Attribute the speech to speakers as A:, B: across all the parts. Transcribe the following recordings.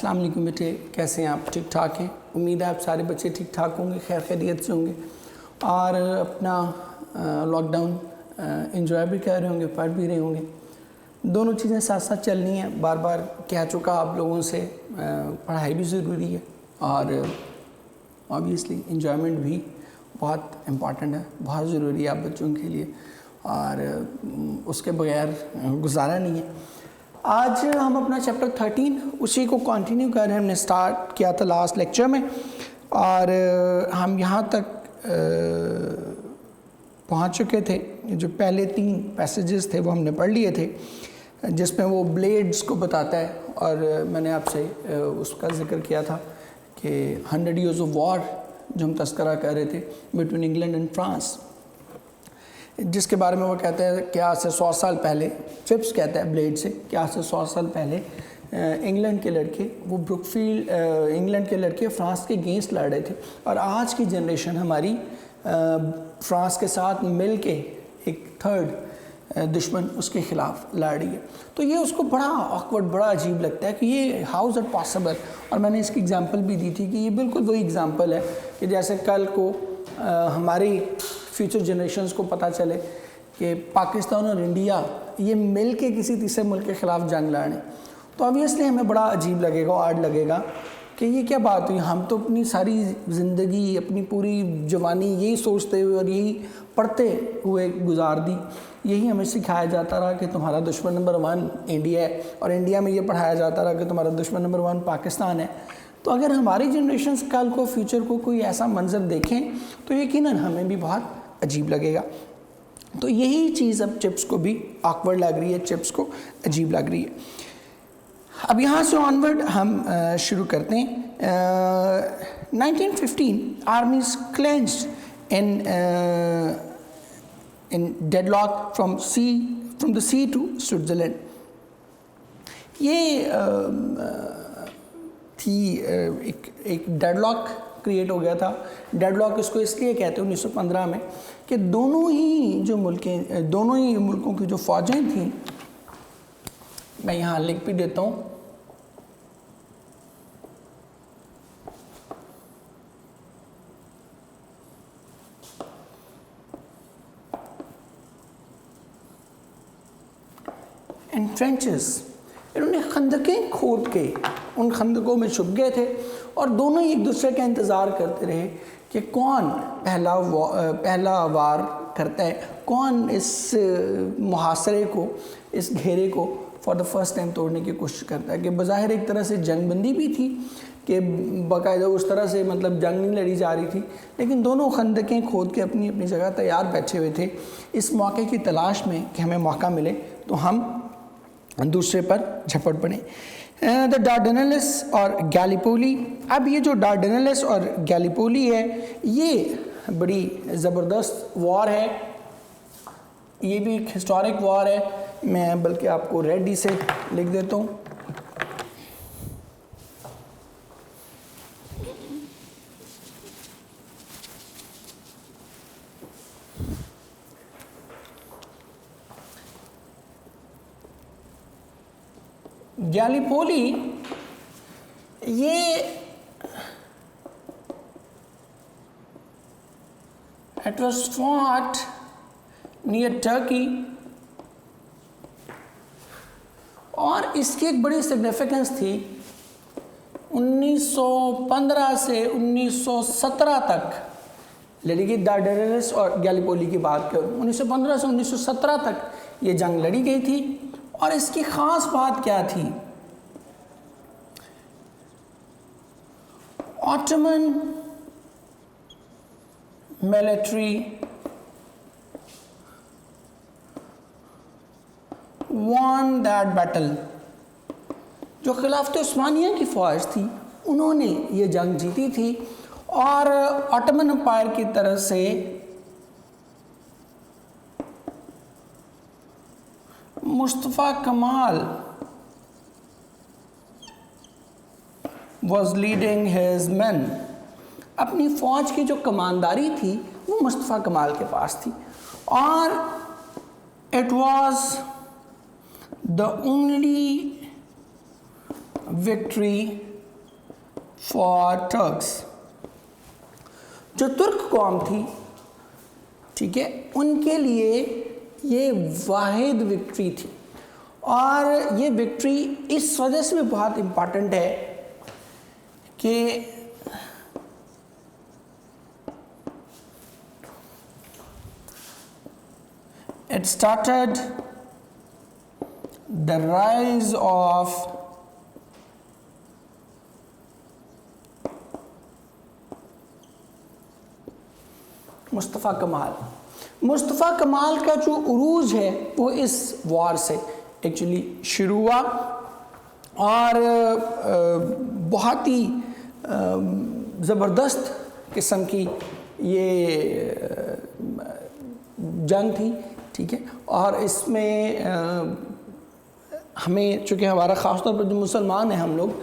A: अस्सलाम वालेकुम बेटे, कैसे हैं आप? ठीक ठाक हैं? उम्मीद है आप सारे बच्चे ठीक ठाक होंगे, खैर खैरियत से होंगे और अपना लॉकडाउन एंजॉय भी कर रहे होंगे, पढ़ भी रहे होंगे। दोनों चीज़ें साथ साथ चलनी हैं। बार बार कह चुका आप लोगों से, पढ़ाई भी ज़रूरी है और ऑब्वियसली एंजॉयमेंट भी बहुत इम्पॉर्टेंट है, बहुत ज़रूरी है आप बच्चों के लिए और उसके बगैर गुजारा नहीं है। आज हम अपना चैप्टर 13 उसी को कंटिन्यू कर रहे हैं। हमने स्टार्ट किया था लास्ट लेक्चर में और हम यहाँ तक पहुँच चुके थे। जो पहले 3 पैसेजेस थे वो हमने पढ़ लिए थे, जिसमें वो ब्लेड्स को बताता है और मैंने आपसे उसका जिक्र किया था कि 100 years ऑफ वॉर जो हम तस्करा कर रहे थे बिटवीन इंग्लैंड एंड फ्रांस, जिसके बारे में वो कहते हैं कि आज से 100 साल पहले, फिप्स कहता है ब्लेड से कि आज से 100 साल पहले इंग्लैंड के लड़के, वो ब्रुकफील्ड इंग्लैंड के लड़के फ्रांस के अगेंस्ट लड़ रहे थे और आज की जनरेशन हमारी फ्रांस के साथ मिल के एक थर्ड दुश्मन उसके ख़िलाफ़ लड़ रही है। तो ये उसको बड़ा ऑकवर्ड, बड़ा अजीब लगता है कि ये हाउ इज़ इट पॉसिबल। और मैंने इसकी एग्जांपल भी दी थी कि ये बिल्कुल वही एग्जांपल है कि जैसे कल को हमारी फ्यूचर जनरेशन्स को पता चले कि पाकिस्तान और इंडिया ये मिल के किसी तीसरे मुल्क के ख़िलाफ़ जंग लड़ें, तो ऑब्वियसली हमें बड़ा अजीब लगेगा, आड़ लगेगा कि ये क्या बात हुई। हम तो अपनी सारी ज़िंदगी, अपनी पूरी जवानी यही सोचते हुए और यही पढ़ते हुए गुजार दी, यही हमें सिखाया जाता रहा कि तुम्हारा दुश्मन नंबर 1 इंडिया है और इंडिया में ये पढ़ाया जाता रहा कि तुम्हारा दुश्मन नंबर 1 पाकिस्तान है। तो अगर हमारी जनरेशन कल को फ्यूचर को कोई ऐसा मंजर देखें तो यकीनन हमें भी बहुत अजीब लगेगा। तो यही चीज़ अब चिप्स को भी ऑकवर्ड लग रही है, चिप्स को अजीब लग रही है। अब यहाँ से ऑनवर्ड हम शुरू करते हैं। 1915 armies clenched in deadlock from the sea to Switzerland. ये थी एक डेडलॉक क्रिएट हो गया था। डेडलॉक इसको इसलिए कहते हैं 1915 में कि दोनों ही मुल्कों की जो फ़ौजें थीं, मैं यहाँ लिख भी देता हूँ, इन ट्रेंचेस, इन्होंने खंदकें खोद के उन खंदकों में छुप गए थे और दोनों ही एक दूसरे का इंतज़ार करते रहे कि कौन पहला वार करता है, कौन इस मुहासरे को, इस घेरे को फॉर द फर्स्ट टाइम तोड़ने की कोशिश करता है। कि बज़ाहिर एक तरह से जंगबंदी भी थी कि बाकायदा उस तरह से मतलब जंग नहीं लड़ी जा रही थी, लेकिन दोनों खंदकें खोद के अपनी अपनी जगह तैयार बैठे हुए थे इस मौके की तलाश में कि हमें मौका मिले तो हम दूसरे पर झपट पड़े। द डार्डेनेल्स और गैलीपोली। अब ये जो डार्डेनेल्स और गैलीपोली है ये बड़ी ज़बरदस्त वॉर है, ये भी एक हिस्टोरिक वॉर है। मैं बल्कि आपको रेडी से लिख देता हूँ। गैलीपोली ये it was fought near Turkey और इसकी एक बड़ी सिग्निफिकेंस थी। 1915 से 1917 तक, लड़ी गई डार्डेनेल्स और गैलीपोली की बात करूँ, 1915 से 1917 तक ये जंग लड़ी गई थी। और इसकी ख़ास बात क्या थी? Ottoman military won that battle। जो खिलाफत उस्मानिया की फ़ौज थी उन्होंने ये जंग जीती थी और ऑटोमन एम्पायर की तरफ से मुस्तफ़ा कमाल was leading his men। अपनी फ़ौज की जो कमानदारी थी वो मुस्तफ़ा कमाल के पास थी और it was the only victory for Turks. जो तुर्क कौम थी, ठीक है, उनके लिए ये वाहिद विक्ट्री थी, और ये विक्ट्री इस वजह से भी बहुत इम्पॉर्टेंट है कि it started the rise of Mustafa कमाल। मुस्तफ़ा कमाल का जो उरूज है वो इस वार से एक्चुअली शुरू हुआ, और बहुत ही ज़बरदस्त किस्म की ये जंग थी, ठीक है। और इसमें हमें, चूँकि हमारा ख़ास तौर पर जो मुसलमान हैं हम लोग,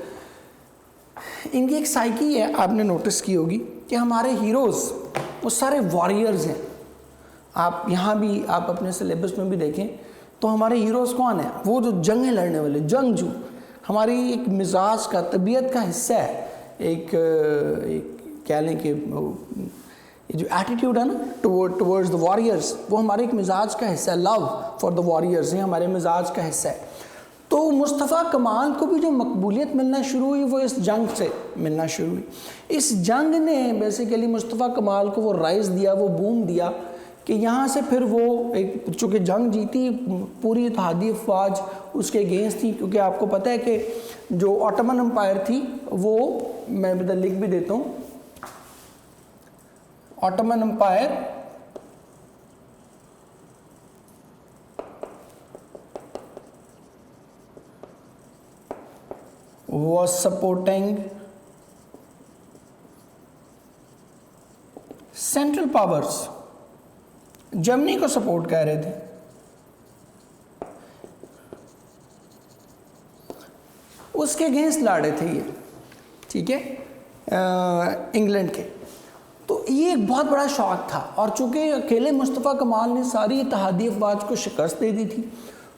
A: इनकी एक साइकी है, आपने नोटिस की होगी कि हमारे हीरोज़ वो सारे वॉरियर्स हैं। आप यहाँ भी, आप अपने सिलेबस में भी देखें तो हमारे हीरोज़ कौन हैं? वो जो जंगें लड़ने वाले जंगजू, हमारी एक मिजाज का, तबीयत का हिस्सा है। एक कह लें कि ये जो एटीट्यूड है ना टुवर्ड्स द वॉरियर्स, वो हमारे एक मिजाज का हिस्सा है। लव फॉर द वॉरियर्स है हमारे मिजाज का हिस्सा है। तो मुस्तफ़ा कमाल को भी जो मकबूलियत मिलना शुरू हुई वो इस जंग से मिलना शुरू हुई। इस जंग ने बेसिकली मुस्तफ़ा कमाल को वो राइज़ दिया, वो बूम दिया कि यहाँ से फिर वो एक, चूँकि जंग जीती, पूरी इत्तेहादी अफवाज उसके अगेंस्ट थी। क्योंकि आपको पता है कि जो ऑटोमन एम्पायर थी वो, मैं इधर लिख भी देता हूँ, Ottoman Empire was supporting central powers, Germany को सपोर्ट कर रहे थे। उसके अगेंस्ट लड़े थे ये, ठीक है, इंग्लैंड के। तो ये एक बहुत बड़ा शॉक था, और चूंकि अकेले मुस्तफ़ा कमाल ने सारी इत्तेहादी अफवाज को शिकस्त दे दी थी,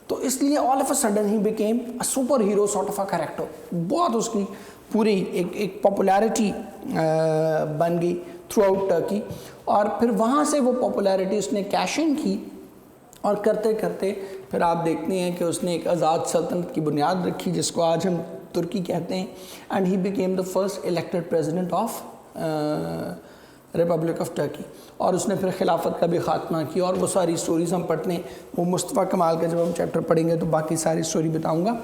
A: तो इसलिए all of a sudden he became a super hero sort of a character. बहुत उसकी पूरी एक पॉपुलैरिटी बन गई थ्रू आउट टर्की, और फिर वहाँ से वो पॉपुलैरिटी उसने कैश इन की, और करते करते फिर आप देखते हैं कि उसने एक आज़ाद सल्तनत की बुनियाद रखी, जिसको आज हम तुर्की कहते हैं। And he became the first elected president of Republic of Turkey, और उसने फिर खिलाफत का भी ख़ात्मा किया। और वो सारी स्टोरीज़ हम पढ़ते हैं, वो मुस्तफ़ा कमाल का जब हम चैप्टर पढ़ेंगे तो बाकी सारी स्टोरी बताऊंगा।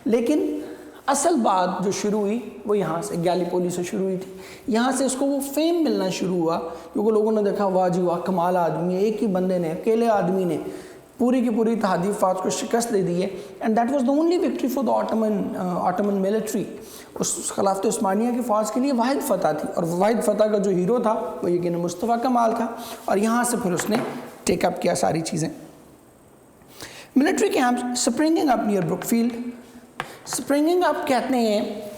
A: लेकिन असल बात जो शुरू हुई वो यहाँ से, गैलीपोली से शुरू हुई थी। यहाँ से उसको वो फेम मिलना शुरू हुआ, क्योंकि लोगों ने देखा वाह जी वाह, कमाल आदमी है, एक ही बंदे ने, अकेले आदमी ने पूरी की पूरी इत्तेहादी फ़ौज को शिकस्त दे दी है। And that was the only victory for the Ottoman military. उस खिलाफत उस्मानिया की फ़ौज के लिए वाहिद फ़तह थी, और वाहिद फ़तह का जो हीरो था वो यकीन मुस्तफ़ा कमाल था। और यहाँ से फिर उसने टेकअप किया सारी चीज़ें। Military camp springing up near Brookfield. Springing up कहते हैं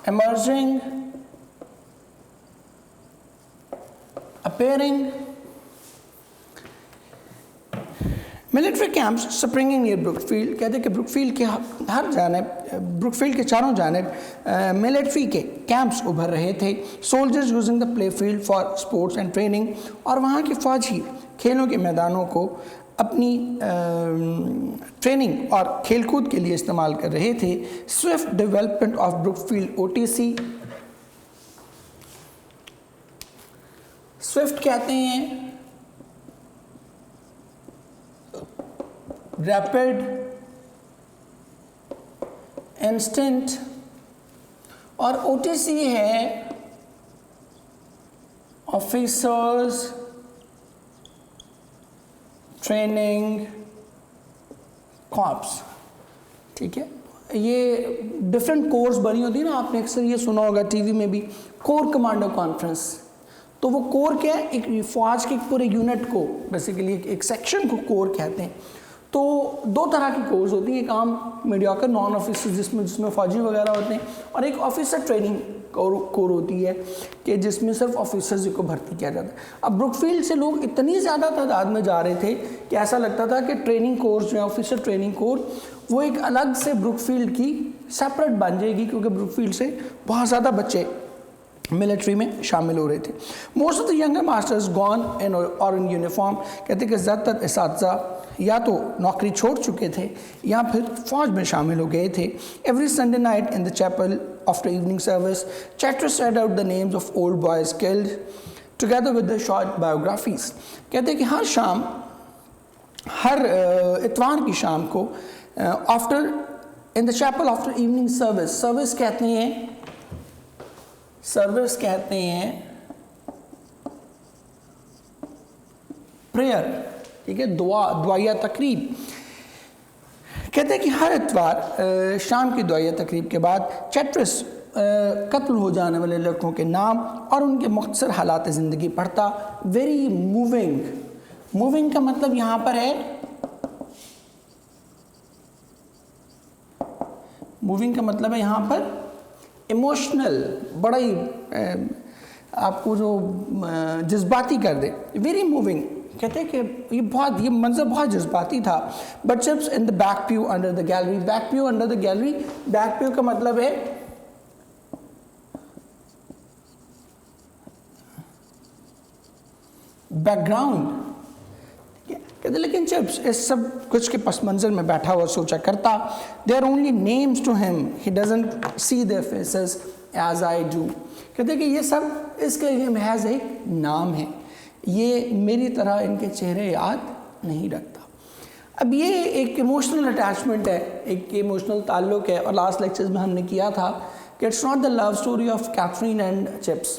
A: emerging, appearing, military camps springing near Brookfield. कहते हैं कि ब्रुकफील्ड के हर जानिब, ब्रुकफील्ड के चारों जानिब मिलिट्री के कैंप्स उभर रहे थे। Soldiers using the play field for sports and training, और वहाँ के फौजी खेलों के मैदानों को अपनी ट्रेनिंग और खेलकूद के लिए इस्तेमाल कर रहे थे। Swift development of Brookfield OTC. Swift कहते हैं रैपिड, इंस्टेंट, और ओटीसी है ऑफिसर्स ट्रेनिंग कॉर्प्स, ठीक है। ये डिफरेंट कोर्स बनी होती है ना, आपने अक्सर ये सुना होगा टीवी में भी, कोर कमांडो कॉन्फ्रेंस। तो वो कोर क्या है, एक फौज के पूरे यूनिट को, बेसिकली एक सेक्शन को कोर कहते हैं। तो दो तरह की कोर्स होती है, एक आम मीडियोकर नॉन ऑफिसर जिसमें फ़ौजी वगैरह होते हैं, और एक ऑफिसर ट्रेनिंग कोर होती है कि जिसमें सिर्फ ऑफिसर्स को भर्ती किया जाता है। अब ब्रुकफील्ड से लोग इतनी ज़्यादा तादाद में जा रहे थे कि ऐसा लगता था कि ट्रेनिंग कोर्स जो है ऑफिसर ट्रेनिंग कोर वो एक अलग से ब्रुकफील्ड की सेपरेट बन जाएगी, क्योंकि ब्रुकफील्ड से बहुत ज़्यादा बच्चे मिलिट्री में शामिल हो रहे थे। Most of the younger masters gone in और इन यूनिफॉर्म, कहते कि ज़्यादातर इसातिज़ा या तो नौकरी छोड़ चुके थे या फिर फौज में शामिल हो गए थे। Every Sunday night in the chapel after evening service Chatteris read out the names of old boys killed together with the short biographies। कहते कि हर शाम, हर इतवार की शाम को after in the chapel after evening service, service कहते हैं prayer, ठीक है, दुआया तकरीब। कहते हैं कि हर इतवार शाम की दुआया तकरीब के बाद चैट्रस कत्ल हो जाने वाले लड़कों के नाम और उनके मुख्तसर हालात ज़िंदगी पढ़ता। वेरी मूविंग, मूविंग का मतलब यहाँ पर है, मूविंग का मतलब है यहाँ पर इमोशनल, बड़ा ही आपको जो जज्बाती कर दे, वेरी मूविंग। कहते हैं कि ये मंजर बहुत जज्बाती था। But Chips in the back pew under the gallery, back pew under the gallery, back pew का मतलब है बैकग्राउंड। कहते लेकिन चिप्स इस सब कुछ के पस मंजर में बैठा हुआ सोचा करता। They are only names to him, he doesn't see their faces as I do. कहते कि ये सब इसके लिए महज एक नाम है, ये मेरी तरह इनके चेहरे याद नहीं रखता। अब ये एक इमोशनल अटैचमेंट है, एक इमोशनल ताल्लुक़ है। और लास्ट लेक्चर्स में हमने किया था कि it's not the love story of Katherine and Chips,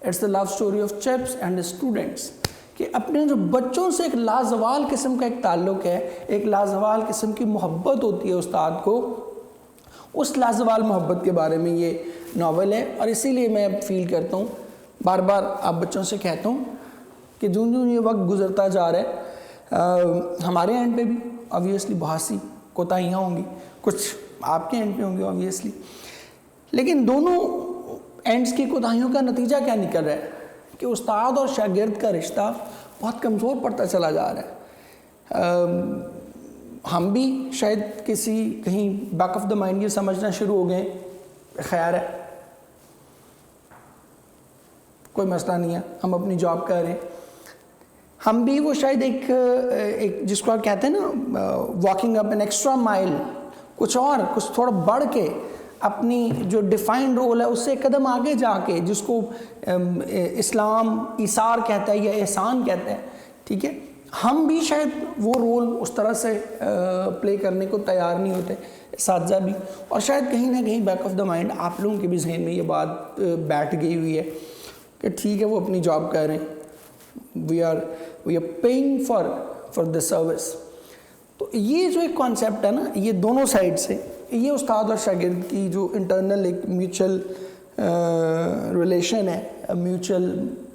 A: it's the love story of Chips and students. कि अपने जो बच्चों से एक लाजवाल किस्म का एक ताल्लुक़ है, एक लाजवाल किस्म की मोहब्बत होती है उस्ताद को, उस लाजवाल मोहब्बत के बारे में ये नावल है। और इसीलिए मैं फील करता हूँ, बार बार आप बच्चों से कहता हूँ कि जो जो ये वक्त गुजरता जा रहा है, हमारे एंड पे भी ऑब्वियसली बहुत सी कोताहियाँ होंगी, कुछ आपके एंड पे होंगी ऑब्वियसली, लेकिन दोनों एंड्स की कोताहियों का नतीजा क्या निकल रहा है कि उस्ताद और शागिर्द का रिश्ता बहुत कमज़ोर पड़ता चला जा रहा है। हम भी शायद कहीं बैक ऑफ द माइंड ये समझना शुरू हो गए, ख्याल है कोई मसला नहीं है, हम अपनी जॉब कर रहे हैं। हम भी वो शायद एक जिसको आप कहते हैं ना walking up an extra mile, कुछ थोड़ा बढ़ के अपनी जो डिफाइंड रोल है उससे एक कदम आगे जाके, जिसको इस्लाम ईसार कहता है या एहसान कहता है, ठीक है, हम भी शायद वो रोल उस तरह से प्ले करने को तैयार नहीं होते, साथजा भी। और शायद कहीं ना कहीं बैक ऑफ द माइंड आप लोगों के भी जहन में ये बात बैठ गई हुई है कि ठीक है वो अपनी जॉब कर रहे हैं, we are paying for the service. तो ये जो एक कॉन्सेप्ट है ना, ये दोनों साइड से, ये उस्ताद और शागिर्द की जो इंटरनल एक म्यूचुअल रिलेशन है, म्यूचुअल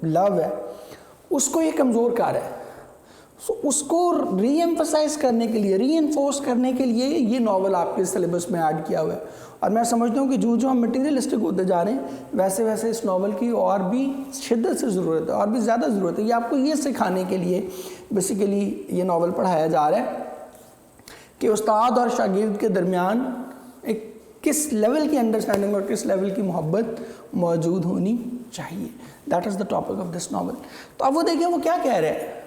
A: लव है, उसको ये कमज़ोर कर है। सो उसको रीएम्फसाइज करने के लिए, रीइंफोर्स करने के लिए ये नावल आपके सिलेबस में ऐड किया हुआ है। और मैं समझता हूँ कि जो हम मटीरियलिस्टिक होते जा रहे हैं, वैसे वैसे इस नावल की और भी शिद्दत से ज़रूरत है, और भी ज़्यादा ज़रूरत है। ये आपको ये सिखाने के लिए बेसिकली ये नावल पढ़ाया जा रहा है कि उस्ताद और शागिर्द के दरमियान एक किस लेवल की अंडरस्टैंडिंग और किस लेवल की मोहब्बत मौजूद होनी चाहिए। That is the topic of this novel. तो अब वो देखिए वो क्या कह रहे हैं,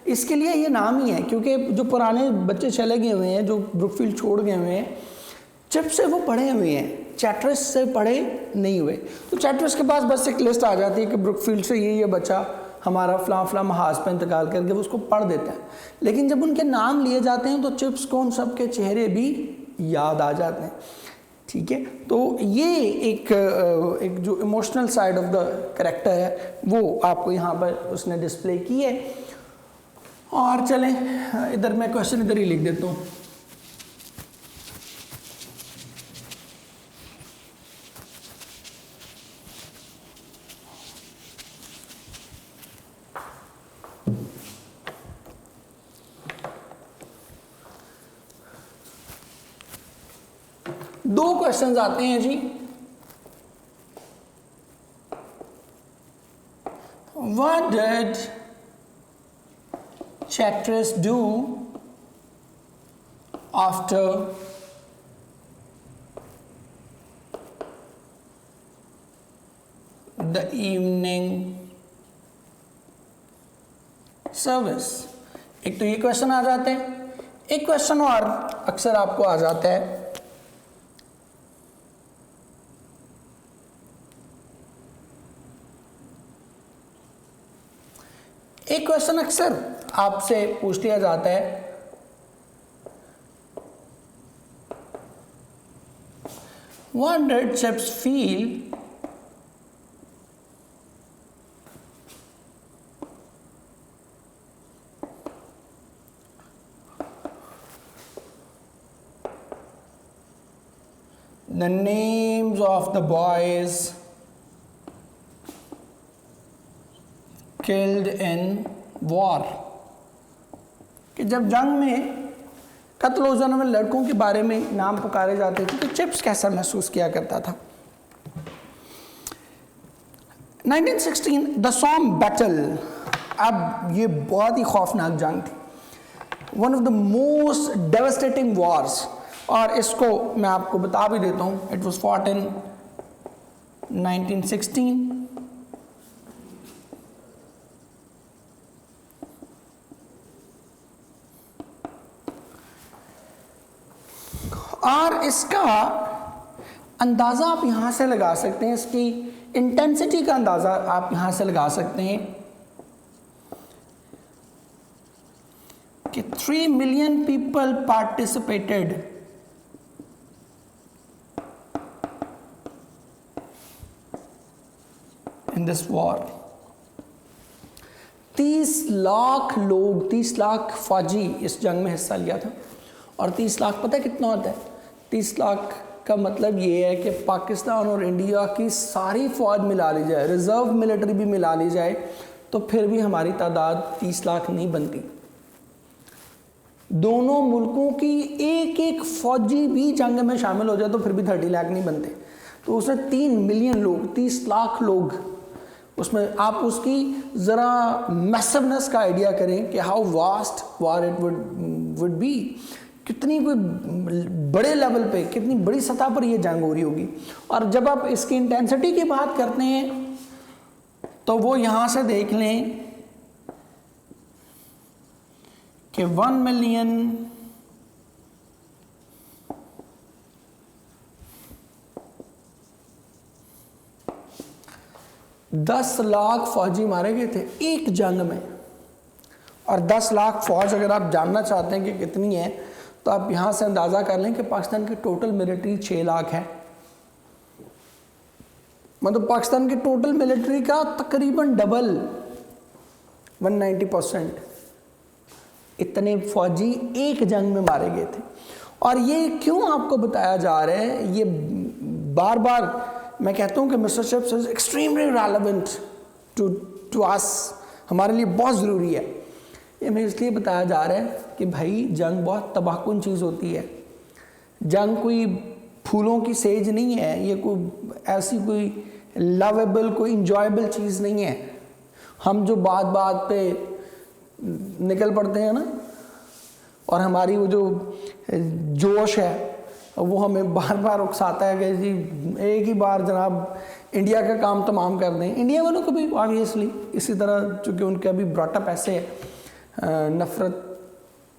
A: इसके लिए ये नाम ही है क्योंकि जो पुराने बच्चे चले गए हुए हैं, जो ब्रुकफील्ड छोड़ गए हुए हैं, चिप्स से वो पढ़े हुए हैं, चैटर्स से पढ़े नहीं हुए। तो चैटर्स के पास बस एक लिस्ट आ जाती है कि ब्रुकफील्ड से ये बच्चा हमारा फ़लाँ महाज पर इंतकाल करके वो उसको पढ़ देता है। लेकिन जब उनके नाम लिए जाते हैं तो चिप्स को उन सब के चेहरे भी याद आ जाते हैं, ठीक है। तो ये एक जो emotional side of the character है वो आपको यहाँ पर उसने डिस्प्ले की है। और चलें इधर मैं क्वेश्चन इधर ही लिख देता हूँ। दो क्वेश्चंस आते हैं जी। What did Chatteris do after the evening service? एक तो ये क्वेश्चन आ जाते हैं, एक क्वेश्चन और अक्सर आपको आ जाता है, एक क्वेश्चन अक्सर आपसे पूछ लिया जाता है, what did chips feel the names of the boys killed in war? कि जब जंग में कत्ल हो जाने वाले लड़कों के बारे में नाम पुकारे जाते थे तो चिप्स कैसा महसूस किया करता था? 1916 द सोम बैटल, अब ये बहुत ही खौफनाक जंग थी, one of the most devastating Wars, और इसको मैं आपको बता भी देता हूँ, इट वॉज फॉट इन 1916। और इसका अंदाज़ा आप यहाँ से लगा सकते हैं, इसकी इंटेंसिटी का अंदाज़ा आप यहाँ से लगा सकते हैं कि 3 million people participated in this war. 30 lakh लोग, 30 लाख फौजी इस जंग में हिस्सा लिया था। और 30 लाख पता है कितना होता है? 30 लाख का मतलब ये है कि पाकिस्तान और इंडिया की सारी फौज मिला ली जाए, रिजर्व मिलिट्री भी मिला ली जाए, तो फिर भी हमारी तादाद 30 लाख नहीं बनती। दोनों मुल्कों की एक एक फौजी भी जंग में शामिल हो जाए तो फिर भी 30 लाख नहीं बनते। तो उसमें 3 मिलियन लोग, 30 लाख लोग, उसमें आप उसकी ज़रा मैसिवनेस का आइडिया करें कि how vast war it would be, कितनी कोई बड़े लेवल पे, कितनी बड़ी सतह पर ये जंग हो रही होगी। और जब आप इसकी इंटेंसिटी की बात करते हैं तो वो यहाँ से देख लें कि 1 मिलियन 10 लाख फौजी मारे गए थे एक जंग में। और 10 लाख फौज अगर आप जानना चाहते हैं कि कितनी है तो आप यहाँ से अंदाज़ा कर लें कि पाकिस्तान की टोटल मिलिट्री 6 लाख है। मतलब पाकिस्तान की टोटल मिलिट्री का तकरीबन डबल, 190%। इतने फौजी एक जंग में मारे गए थे। और ये क्यों आपको बताया जा रहा है, ये बार बार मैं कहता हूँ कि Mister Chips is extremely relevant to us, हमारे लिए बहुत ज़रूरी है। ये मैं इसलिए बताया जा रहा है कि भाई जंग बहुत तबाहकुन चीज़ होती है। जंग कोई फूलों की सेज नहीं है, ये कोई ऐसी कोई लवेबल, कोई इंजॉयबल चीज़ नहीं है। हम जो बात बात पे निकल पड़ते हैं ना, और हमारी वो जो जोश है वो हमें बार बार उकसाता है कि जी एक ही बार जनाब इंडिया का काम तमाम कर दें। इंडिया वालों को भी ऑब्वियसली इसी तरह, चूँकि उनके अभी ब्रॉटअप ऐसे नफ़रत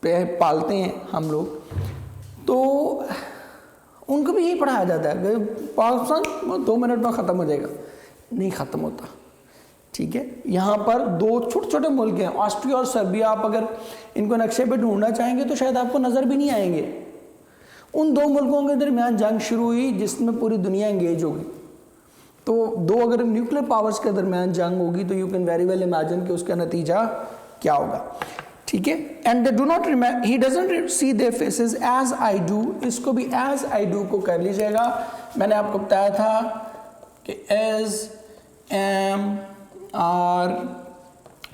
A: पे पालते हैं हम लोग, तो उनको भी यही पढ़ाया जाता है कि पाकिस्तान 2 मिनट में ख़त्म हो जाएगा। नहीं ख़त्म होता, ठीक है। यहाँ पर 2 छोटे छोटे मुल्क हैं, ऑस्ट्रिया और सर्बिया। आप अगर इनको नक्शे पे ढूंढना चाहेंगे तो शायद आपको नज़र भी नहीं आएंगे। उन 2 मुल्कों के दरमियान जंग शुरू हुई जिसमें पूरी दुनिया एंगेज होगी। तो 2 अगर न्यूक्लियर पावर्स के दरमियान जंग होगी तो you can very well imagine कि उसका नतीजा क्या होगा, ठीक है। And they do not remember, he doesn't see their faces as I do. इसको भी एज आई डू को कर लीजिएगा। मैंने आपको बताया था कि is, am, are,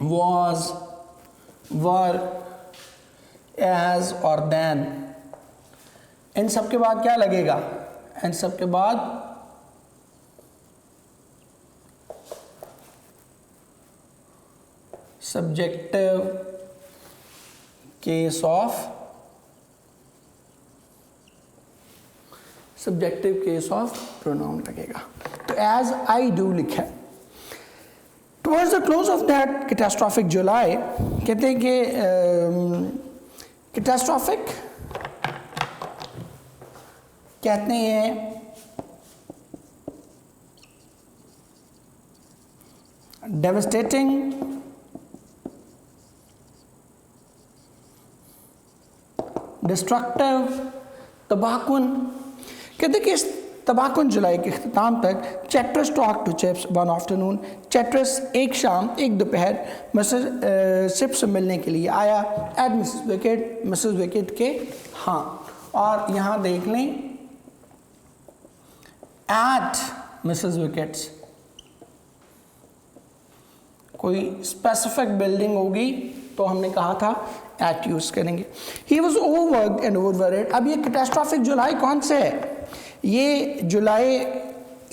A: was, were, as और then, इन सब के बाद क्या लगेगा? एंड सबके बाद सब्जेक्टिव केस ऑफ प्रोनाउन लगेगा। तो एज आई डू लिखा है। Towards the close of that catastrophic July, कहते हैं कि कैटास्ट्रॉफिक कहते हैं डेवस्टेटिंग, डिस्ट्रक्टिव, तबाहकुन। कहते कि इस तबाहकुन जुलाई के अख्ताम तक Chatteris talk to Chips one afternoon, Chatteris एक शाम एक दोपहर मिसेस चिप्स से मिलने के लिए आया एट मिसेस विकेट के हाँ। और यहाँ देख लें एट मिसेस विकेट्स, कोई स्पेसिफिक बिल्डिंग होगी तो हमने कहा था एट यूज करेंगे। He was overworked and overworried. अब ये कैटास्ट्रॉफिक जुलाई कौन से है? ये जुलाई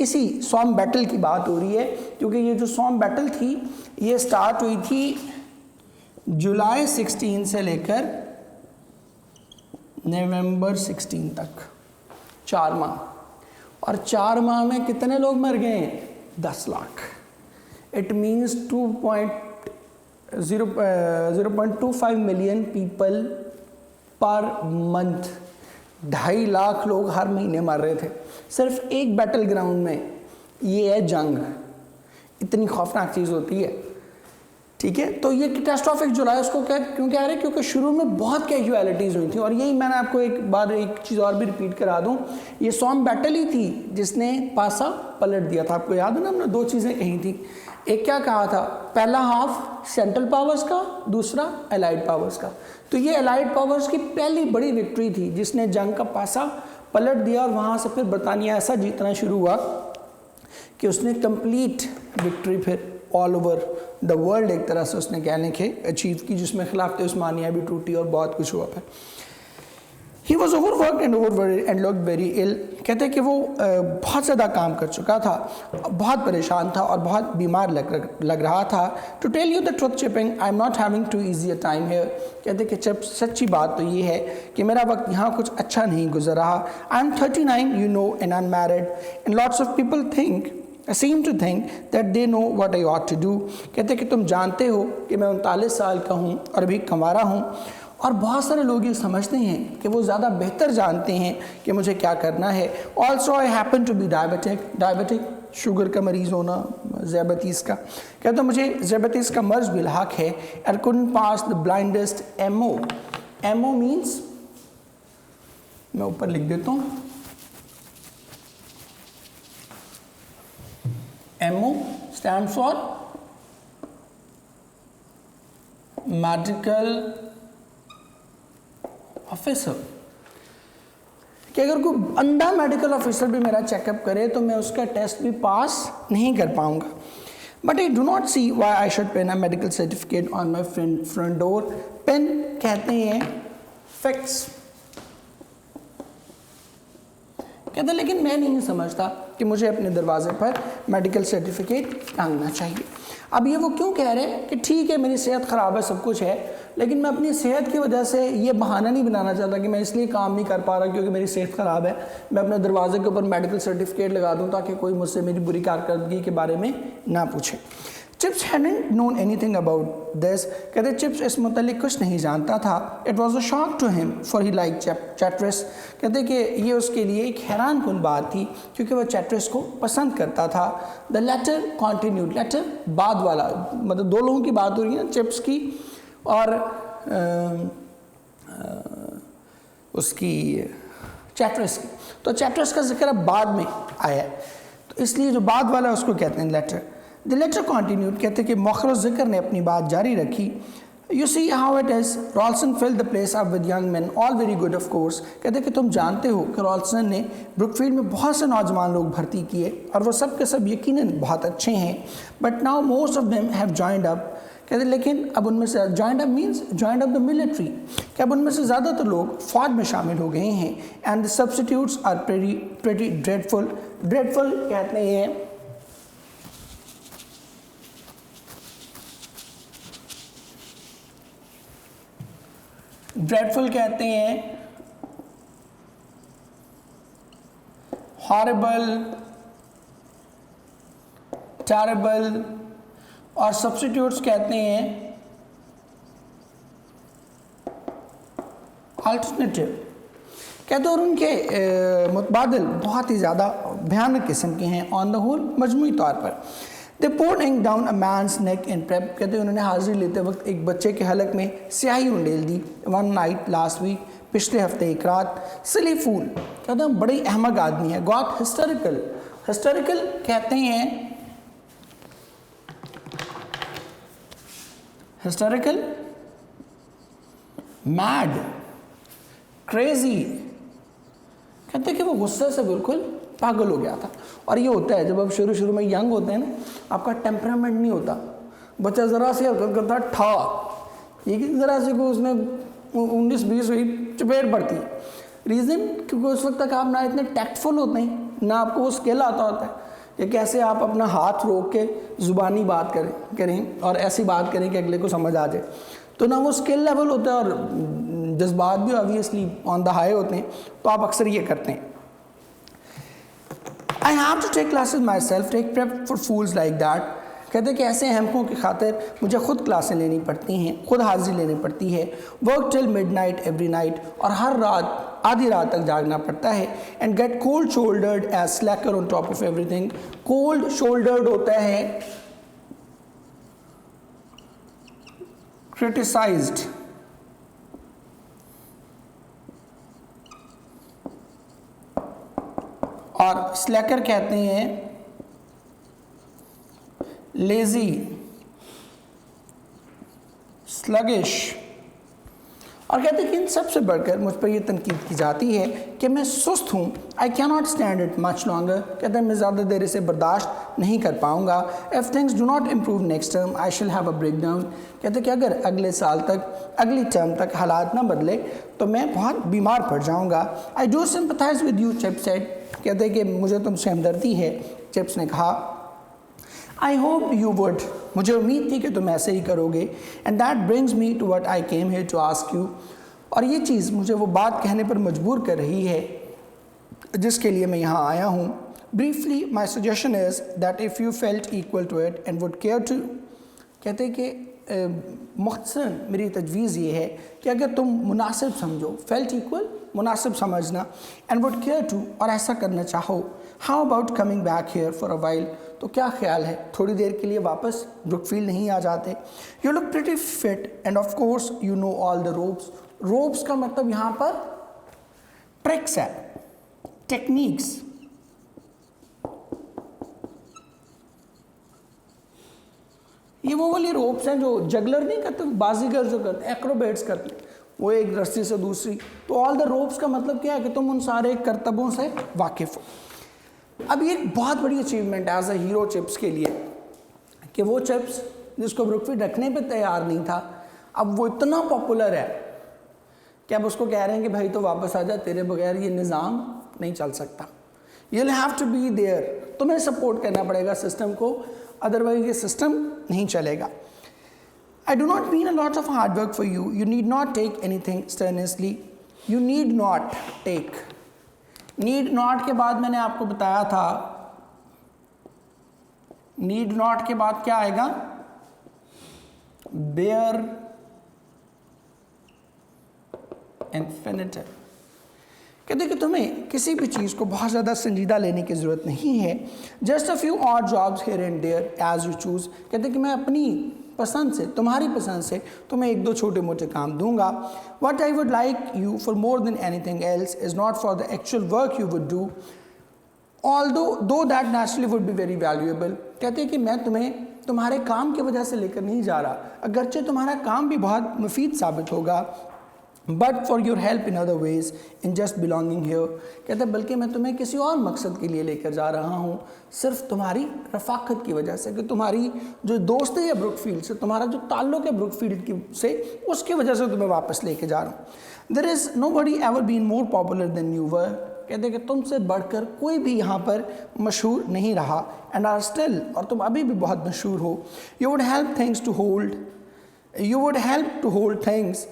A: इसी सॉम बैटल की बात हो रही है, क्योंकि ये जो सॉम बैटल थी ये स्टार्ट हुई थी जुलाई 16 से लेकर नवंबर 16 तक, 4 माह। और 4 माह में कितने लोग मर गए हैं? 10 lakh. It means 0.25 million people per month. 2.5 lakh लोग हर महीने मर रहे थे सिर्फ एक बैटल ग्राउंड में। ये है जंग, इतनी खौफनाक चीज़ होती है। ठीक है, तो ये कैटास्ट्रॉफिक जुलाई उसको क्यों कह रहे हैं? क्योंकि शुरू में बहुत कैजुअलिटीज़ हुई थी। और यही मैंने आपको एक बार एक चीज़ और भी रिपीट करा दूं, ये सॉम बैटल ही थी जिसने पासा पलट दिया था। आपको याद है ना, हमने 2 चीज़ें कही थी। एक क्या कहा था? पहला हाफ सेंट्रल पावर्स का, दूसरा एलाइड पावर्स का। तो ये एलाइड पावर्स की पहली बड़ी विक्ट्री थी जिसने जंग का पासा पलट दिया। और वहाँ से फिर बरतानिया ऐसा जीतना शुरू हुआ कि उसने कंप्लीट विक्ट्री फिर ऑल ओवर द वर्ल्ड एक तरह से उसने कहने के अचीव की, जिसमें खिलाफत उस्मानिया भी टूटी और बहुत कुछ हुआ फिर। He was overworked and overworried and looked very ill। कहते हैं कि वो बहुत ज़्यादा काम कर चुका था, बहुत परेशान था और बहुत बीमार लग रहा था। To tell you the truth, Chipping, I'm not having too easy a time here। कहते हैं कि जब सच्ची बात तो ये है कि मेरा वक्त यहाँ कुछ अच्छा नहीं गुजर रहा। I'm 39, you know, and unmarried, and lots of people seem to think that they know what I ought to do। कहते हैं कि तुम जानते हो कि मैं 39 साल का हूँ और अभी कंवारा हूँ, और बहुत सारे लोग ये समझते हैं कि वो ज़्यादा बेहतर जानते हैं कि मुझे क्या करना है। Also I happen to be diabetic, sugar का मरीज़ होना, ज़ियाबतीस का। कहते तो मुझे ज़ियाबतीस का मर्ज भी लाक है। I couldn't pass the blindest MO. MO means, मैं ऊपर लिख देता हूँ, MO stand for medical officer. कि अगर कोई अंधा मेडिकल ऑफिसर भी मेरा चेकअप करे तो मैं उसका टेस्ट भी पास नहीं कर पाऊंगा। But I do not see why I should pen a medical certificate on my front door. Pen कहते हैं फैक्ट्स। कहते लेकिन मैं नहीं समझता कि मुझे अपने दरवाजे पर मेडिकल सर्टिफिकेट टांगना चाहिए। अब ये वो क्यों कह रहे हैं कि ठीक है मेरी सेहत ख़राब है, सब कुछ है, लेकिन मैं अपनी सेहत की वजह से ये बहाना नहीं बनाना चाहता कि मैं इसलिए काम नहीं कर पा रहा क्योंकि मेरी सेहत ख़राब है। मैं अपने दरवाजे के ऊपर मेडिकल सर्टिफिकेट लगा दूं ताकि कोई मुझसे मेरी बुरी कारकर्दगी के बारे में ना पूछे। Chips hadn't known anything about this. कहते चिप्स इस मुतल्लिक कुछ नहीं जानता था। It was a shock to him for he liked Chatteris. कहते कि ये उसके लिए एक हैरान कुन बात थी क्योंकि वह चैट्रस को पसंद करता था। द लेटर कॉन्टीन्यूड, लेटर बाद वाला, मतलब 2 लोगों की बात हो रही है, चिप्स की और उसकी चैट्रस की। तो चैट्रस का जिक्र अब बाद में आया है, तो इसलिए जो बाद वाला है उसको कहते हैं लेटर। द लेटर कॉन्टीन्यूड, कहते हैं कि मुखर ज़िक्र ने अपनी बात जारी रखी। You see how it is, Ralston fill the place up with young man, all very good of course. कहते हैं कि तुम जानते हो कि रॉल्सन ने ब्रुकफील्ड में बहुत से नौजवान लोग भर्ती किए और वो सब के सब यकीनन बहुत अच्छे हैं। But now most of them have joined up. कहते लेकिन अब उनमें से joined up means joined up the military, कि अब उनमें से ज़्यादातर लोग फौज में शामिल हो गए हैं। And the substitutes are pretty dreadful. Dreadful कहते हैं हॉरिबल, टेरिबल, और सब्स्टिट्यूट्स कहते हैं अल्टरनेटिव। कहते और उनके मुतबादिल बहुत ही ज़्यादा भयानक किस्म के हैं ऑन द होल, मजमूई तौर पर। दे pouring down a man's neck in prep। कहते उन्होंने हाजिरी लेते वक्त एक बच्चे के हलक में स्याही उंडेल दी। वन नाइट लास्ट वीक, पिछले हफ्ते एक रात। सिली फूल, कहते हैं बड़ी अहमक आदमी है। गॉट हिस्टोरिकल, हिस्टोरिकल कहते हैं हिस्टोरिकल, मैड, क्रेजी। कहते हैं कि वो गुस्से से बिल्कुल पागल हो गया था। और ये होता है जब आप शुरू में यंग होते हैं ना, आपका टेम्परामेंट नहीं होता, बच्चा ज़रा से हरकत करता ठा, ये ज़रा से को उसने 19-20 हुई चपेट पड़ती है। रीज़न क्योंकि उस वक्त तक आप ना इतने टैक्टफुल होते हैं, ना आपको वो स्किल आता होता है कि कैसे आप अपना हाथ रोक के ज़ुबानी बात करें और ऐसी बात करें कि अगले को समझ आ जाए। तो ना वो स्किल लेवल होता है और जज्बात भी ऑब्वियसली ऑन द हाई होते हैं, तो आप अक्सर ये करते हैं। I have to take classes myself, take prep for fools like that. कहते हैं कि ऐसे अहमकों की खातिर मुझे खुद क्लासें लेनी पड़ती हैं, खुद हाजिरी लेनी पड़ती है। Work till midnight every night, और हर रात आधी रात तक जागना पड़ता है। And get cold shouldered as slacker on top of everything. Cold shouldered होता है क्रिटिसाइज्ड, और स्लैकर कहते हैं लेजी, स्लगिश। और कहते हैं कि इन सबसे बढ़कर मुझ पर यह तनकीद की जाती है कि मैं सुस्त हूँ। I can not stand it much longer. कहते हैं मैं ज़्यादा देर इसे बर्दाश्त नहीं कर पाऊँगा। If things do not improve next term I shall have a break down. कहते हैं कि अगर अगले साल तक, अगली टर्म तक हालात ना बदले तो मैं बहुत बीमार पड़ जाऊँगा। I do sympathise with you, Chip said. कहते हैं कि मुझे तुमसे हमदर्दी है, चिप्स ने कहा। आई होप यू वुड, मुझे उम्मीद थी कि तुम ऐसे ही करोगे। And that brings me to what I came here to ask you. और ये चीज़ मुझे वो बात कहने पर मजबूर कर रही है जिसके लिए मैं यहाँ आया हूँ। Briefly my suggestion is that if you felt equal to it and would care to. कहते हैं कि मुख्तसरन मेरी तजवीज़ ये है कि अगर तुम मुनासिब समझो, फेल्ट इक्वल मुनासिब समझना, एंड वुड केयर टू, और ऐसा करना चाहो। How about coming back here for a while. तो क्या ख्याल है थोड़ी देर के लिए वापस ब्रुकफील्ड नहीं आ जाते। You look pretty fit end of course you know all the ropes. Ropes का मतलब यहाँ पर ट्रिक्स है, टेक्निक्स। ये वो वाली रोप्स हैं जो जगलर नहीं करते, बाजीगर जो करते, एक्रोबेट्स करते, वो एक रस्सी से दूसरी। तो ऑल द रोप्स का मतलब क्या है कि तुम उन सारे करतबों से वाकिफ हो। अब ये एक बहुत बड़ी achievement as a hero Chips के लिए कि वो चिप्स जिसको ब्रुकफील्ड रखने पे तैयार नहीं था, अब वो इतना पॉपुलर है कि अब उसको कह रहे हैं कि भाई तो वापस आ जा, तेरे बगैर ये निज़ाम नहीं चल सकता। You will have to be there, तुम्हें सपोर्ट करना पड़ेगा सिस्टम को, अदरवाइज ये सिस्टम नहीं चलेगा। I do not mean a lot of hard work for you. You need not take anything strenuously. You need not take. Need not के बाद मैंने आपको बताया था, need not के बाद क्या आएगा? Bare infinitive। कहते कि तुम्हें किसी भी चीज़ को बहुत ज़्यादा संजीदा लेने की ज़रूरत नहीं है। Just a few odd jobs here and there as you choose। कहते कि मैं अपनी पसंद से, तुम्हारी पसंद से तुम्हें एक दो छोटे मोटे काम दूंगा। What I would like you for more than anything else is not for the actual work you would do, although that naturally would be very valuable। कहते हैं कि मैं तुम्हें तुम्हारे काम की वजह से लेकर नहीं जा रहा, अगरचे तुम्हारा काम भी बहुत मुफीद साबित होगा। But for your help in other ways in just belonging here. कहते हैं बल्कि मैं तुम्हें किसी और मकसद के लिए लेकर जा रहा हूँ, सिर्फ तुम्हारी रफाकत की वजह से, कि तुम्हारी जो दोस्त है या ब्रुकफील्ड से, तुम्हारा जो ताल्लुक है ब्रुकफील्ड की से, उसकी वजह से तुम्हें वापस लेके जा रहा हूँ। There is nobody ever been more popular than you were. कहते हैं कि तुमसे बढ़कर कोई भी यहाँ पर मशहूर नहीं रहा, एंड आर स्टिल, और तुम अभी भी बहुत मशहूर हो। You would help things to hold, you would help to hold things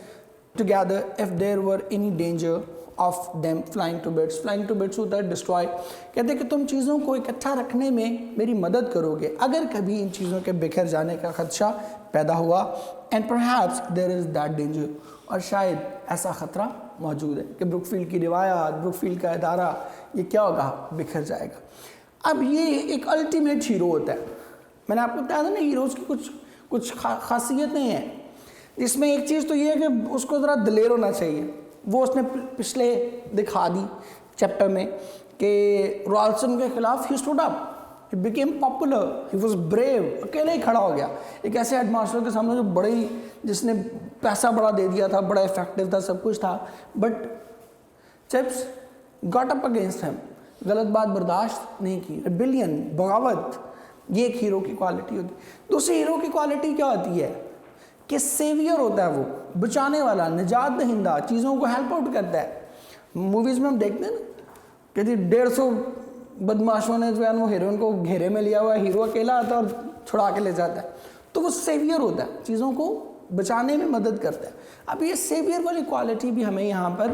A: together if there were any danger of them flying to bits। flying to bits होता है destroy। कहते हैं कि तुम चीज़ों को इकट्ठा रखने में मेरी मदद करोगे अगर कभी इन चीज़ों के बिखर जाने का खदशा पैदा हुआ। and perhaps there is that danger, और शायद ऐसा ख़तरा मौजूद है कि ब्रुकफील्ड की रिवायात, ब्रुकफील्ड का इदारा, ये क्या होगा, बिखर जाएगा। अब ये एक अल्टीमेट हीरो होता है। मैंने आपको बताया था ना, हीरोज़ की कुछ खासियतें हैं, जिसमें एक चीज़ तो ये है कि उसको ज़रा दिलेर होना चाहिए। वो उसने पिछले दिखा दी चैप्टर में कि रॉल्सन के खिलाफ he stood up, he became popular, he was brave, अकेले ही खड़ा हो गया एक ऐसे हेडमास्टर के सामने जो बड़े ही, जिसने पैसा बड़ा दे दिया था, बड़ा इफेक्टिव था, सब कुछ था, but chips got up against him, गलत बात बर्दाश्त नहीं की, रिबेलियन, बगावत, ये एक हीरो की क्वालिटी होती है। दूसरी हीरो की क्वालिटी क्या होती है कि सेवियर होता है, वो बचाने वाला, निजात दहिंदा, चीज़ों को हेल्प आउट करता है। मूवीज़ में हम देखते हैं ना कि 150 बदमाशों ने जो है वो हीरोइन को घेरे में लिया हुआ है, हीरो अकेला आता है और छुड़ा के ले जाता है, तो वो सेवियर होता है, चीज़ों को बचाने में मदद करता है। अब ये सेवियर वाली क्वालिटी भी हमें यहाँ पर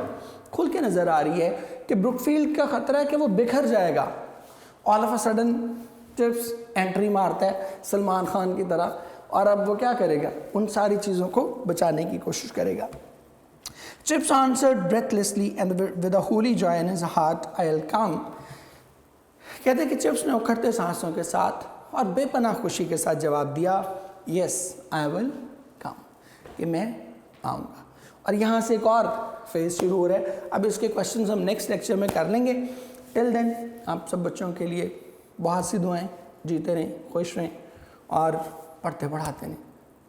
A: खुल के नज़र आ रही है कि ब्रुकफील्ड का ख़तरा है कि वो बिखर जाएगा। All of a sudden chips entry मारता है सलमान खान की तरह, और अब वो क्या करेगा, उन सारी चीज़ों को बचाने की कोशिश करेगा। Chips answered breathlessly and with a holy joy in his heart, I will come. कहते हैं कि चिप्स ने उखड़ते सांसों के साथ और बेपनाह खुशी के साथ जवाब दिया, यस आई विल कम, कि मैं आऊँगा। और यहाँ से एक और फेज शुरू हो रहा है। अब इसके क्वेश्चंस हम नेक्स्ट लेक्चर में कर लेंगे। टिल देन आप सब बच्चों के लिए बहुत सी दुआएं, जीते रहें, खुश रहें और पढ़ते पढ़ाते नहीं,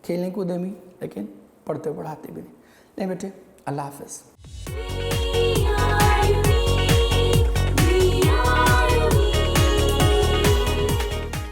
A: खेलने कूदे भी लेकिन पढ़ते पढ़ाते भी नहीं। नहीं बेटे, अल्लाह हाफ़िज़।